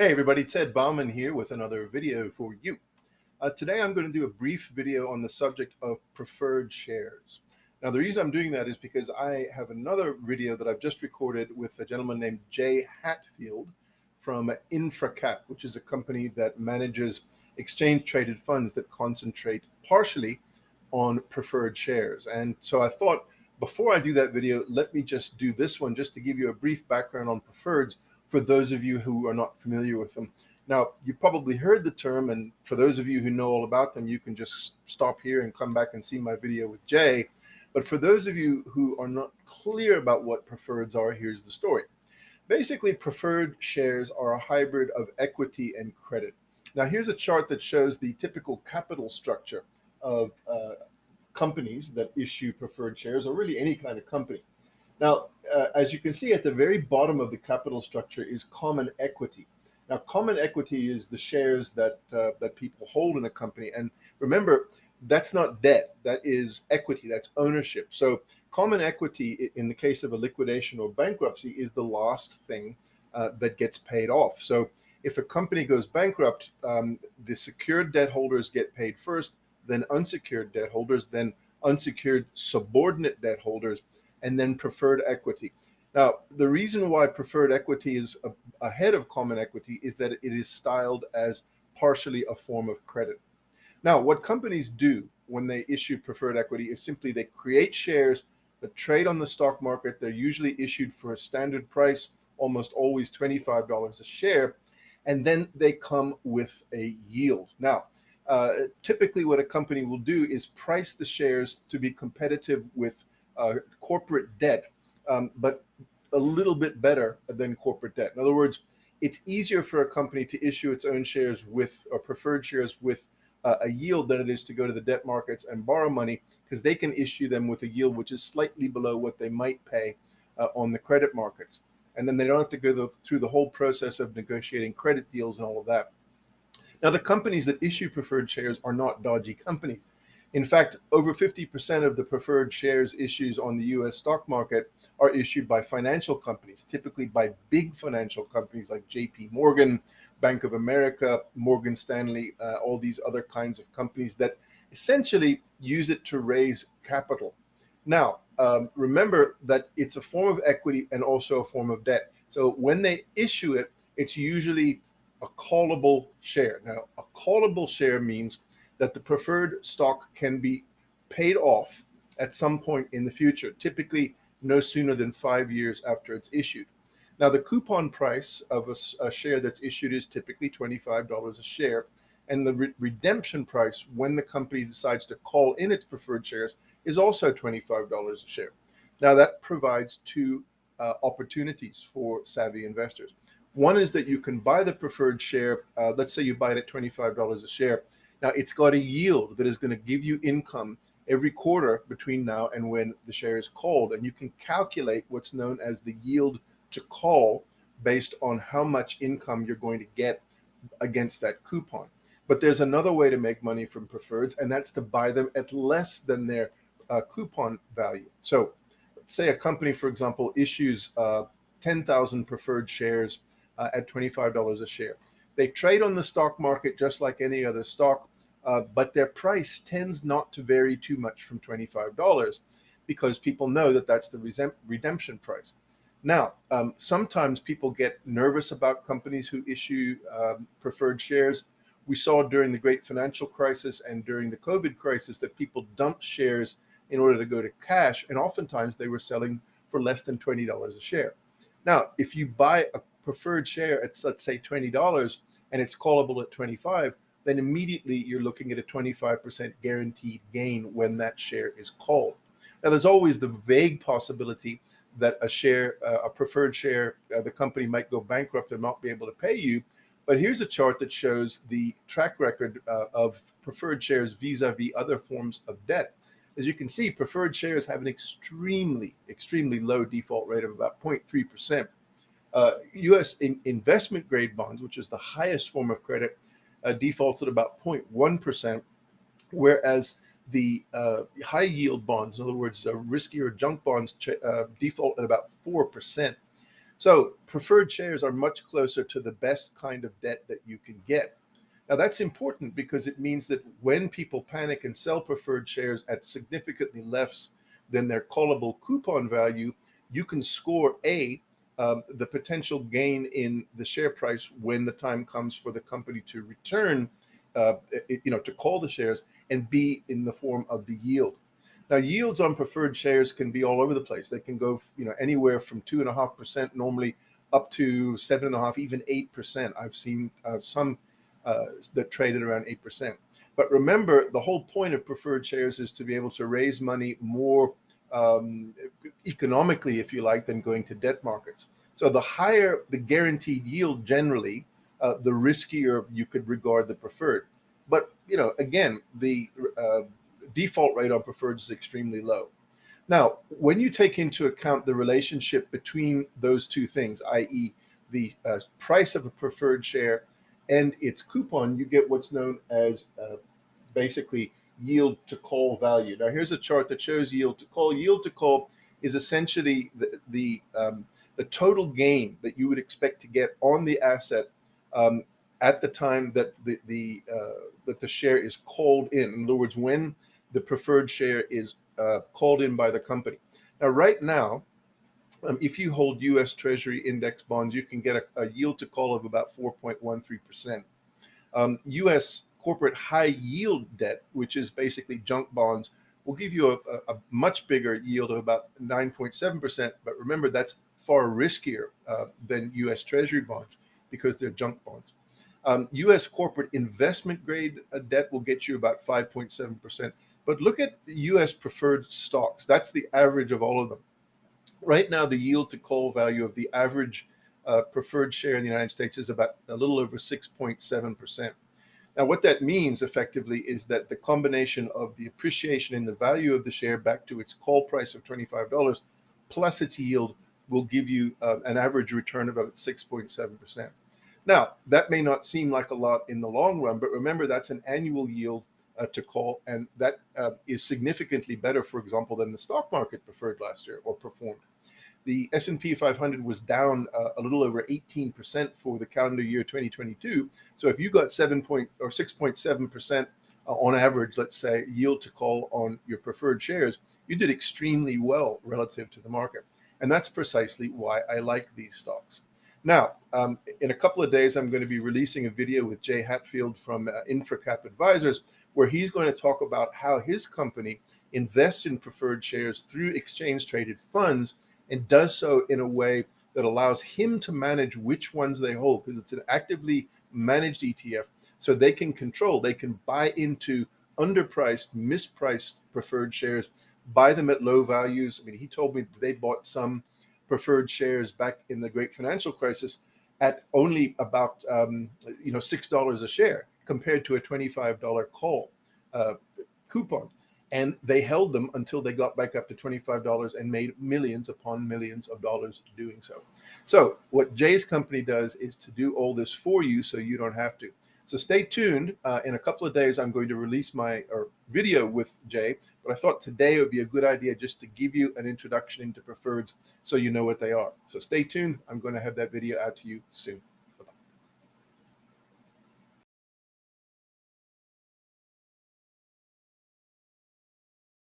Hey everybody, Ted Bauman here with another video for you. Today I'm going to do a brief video on the subject of preferred shares. Now the reason I'm doing that is because I have another video that I've just recorded with a gentleman named Jay Hatfield from InfraCap, which is a company that manages exchange traded funds that concentrate partially on preferred shares. And so I thought before I do that video, let me just do this one just to give you a brief background on preferreds for those of you who are not familiar with them. Now, you've probably heard the term, and for those of you who know all about them, you can just stop here and come back and see my video with Jay. But for those of you who are not clear about what preferreds are, here's the story. Basically, preferred shares are a hybrid of equity and credit. Now, here's a chart that shows the typical capital structure of companies that issue preferred shares, or really any kind of company. Now, as you can see at the very bottom of the capital structure is common equity. Now, common equity is the shares that people hold in a company. And remember, that's not debt. That is equity. That's ownership. So common equity, in the case of a liquidation or bankruptcy, is the last thing that gets paid off. So if a company goes bankrupt, the secured debt holders get paid first, then unsecured debt holders, then unsecured subordinate debt holders, and then preferred equity. Now, the reason why preferred equity is ahead of common equity is that it is styled as partially a form of credit. Now, what companies do when they issue preferred equity is simply they create shares that trade on the stock market. They're usually issued for a standard price, almost always $25 a share, and then they come with a yield. Now, typically what a company will do is price the shares to be competitive with corporate debt, but a little bit better than corporate debt. In other words, it's easier for a company to issue its own shares with, or preferred shares with, a yield than it is to go to the debt markets and borrow money, because they can issue them with a yield which is slightly below what they might pay on the credit markets. And then they don't have to go through the whole process of negotiating credit deals and all of that. Now, the companies that issue preferred shares are not dodgy companies. In fact, over 50% of the preferred shares issues on the US stock market are issued by financial companies, typically by big financial companies like JP Morgan, Bank of America, Morgan Stanley, all these other kinds of companies that essentially use it to raise capital. Now, remember that it's a form of equity and also a form of debt. So when they issue it, it's usually a callable share. Now, a callable share means that the preferred stock can be paid off at some point in the future, typically no sooner than 5 years after it's issued. Now, the coupon price of a share that's issued is typically $25 a share, and the redemption price when the company decides to call in its preferred shares is also $25 a share. Now, that provides two opportunities for savvy investors. One is that you can buy the preferred share, let's say you buy it at $25 a share. Now, it's got a yield that is going to give you income every quarter between now and when the share is called. And you can calculate what's known as the yield to call based on how much income you're going to get against that coupon. But there's another way to make money from preferreds, and that's to buy them at less than their coupon value. So say a company, for example, issues 10,000 preferred shares at $25 a share. They trade on the stock market just like any other stock, but their price tends not to vary too much from $25 because people know that that's the redemption price. Now, sometimes people get nervous about companies who issue preferred shares. We saw during the great financial crisis and during the COVID crisis that people dumped shares in order to go to cash, and oftentimes they were selling for less than $20 a share. Now, if you buy a preferred share at, let's say, $20 and it's callable at 25, then immediately you're looking at a 25% guaranteed gain when that share is called. Now, there's always the vague possibility that a preferred share, the company might go bankrupt and not be able to pay you. But here's a chart that shows the track record of preferred shares vis-a-vis other forms of debt. As you can see, preferred shares have an extremely low default rate of about 0.3%. U.S. investment grade bonds, which is the highest form of credit, defaults at about 0.1%, whereas the high yield bonds, in other words, riskier junk bonds, default at about 4%. So preferred shares are much closer to the best kind of debt that you can get. Now that's important because it means that when people panic and sell preferred shares at significantly less than their callable coupon value, you can score the potential gain in the share price when the time comes for the company to return, to call the shares, and B, in the form of the yield. Now, yields on preferred shares can be all over the place. They can go, anywhere from 2.5% normally up to 7.5%, even 8%. I've seen some that traded around 8%. But remember, the whole point of preferred shares is to be able to raise money more economically, if you like, than going to debt markets. So the higher the guaranteed yield generally, the riskier you could regard the preferred. But, again, the default rate on preferred is extremely low. Now, when you take into account the relationship between those two things, i.e. the price of a preferred share and its coupon, you get what's known as basically yield to call value. Now, here's a chart that shows yield to call. Yield to call is essentially the total gain that you would expect to get on the asset at the time that the share is called in. In other words, when the preferred share is called in by the company. Now, right now, if you hold U.S. Treasury index bonds, you can get a yield to call of about 4.13%. U.S. corporate high yield debt, which is basically junk bonds, will give you a much bigger yield of about 9.7%. But remember, that's far riskier than U.S. Treasury bonds because they're junk bonds. U.S. corporate investment grade debt will get you about 5.7%. But look at the U.S. preferred stocks. That's the average of all of them. Right now, the yield to call value of the average preferred share in the United States is about a little over 6.7%. Now, what that means effectively is that the combination of the appreciation in the value of the share back to its call price of $25 plus its yield will give you an average return of about 6.7%. Now, that may not seem like a lot in the long run, but remember that's an annual yield to call, and that is significantly better, for example, than the stock market preferred last year or performed. The S&P 500 was down a little over 18% for the calendar year 2022. So if you got 6.7% on average, let's say, yield to call on your preferred shares, you did extremely well relative to the market. And that's precisely why I like these stocks. Now, in a couple of days, I'm going to be releasing a video with Jay Hatfield from InfraCap Advisors, where he's going to talk about how his company invests in preferred shares through exchange-traded funds and does so in a way that allows him to manage which ones they hold, because it's an actively managed ETF. So they can buy into underpriced, mispriced preferred shares, buy them at low values. I mean, he told me that they bought some preferred shares back in the great financial crisis at only about $6 a share compared to a $25 call coupon. And they held them until they got back up to $25 and made millions upon millions of dollars doing so. So what Jay's company does is to do all this for you so you don't have to. So stay tuned. In a couple of days, I'm going to release my video with Jay, but I thought today would be a good idea just to give you an introduction into preferreds so you know what they are. So stay tuned. I'm going to have that video out to you soon.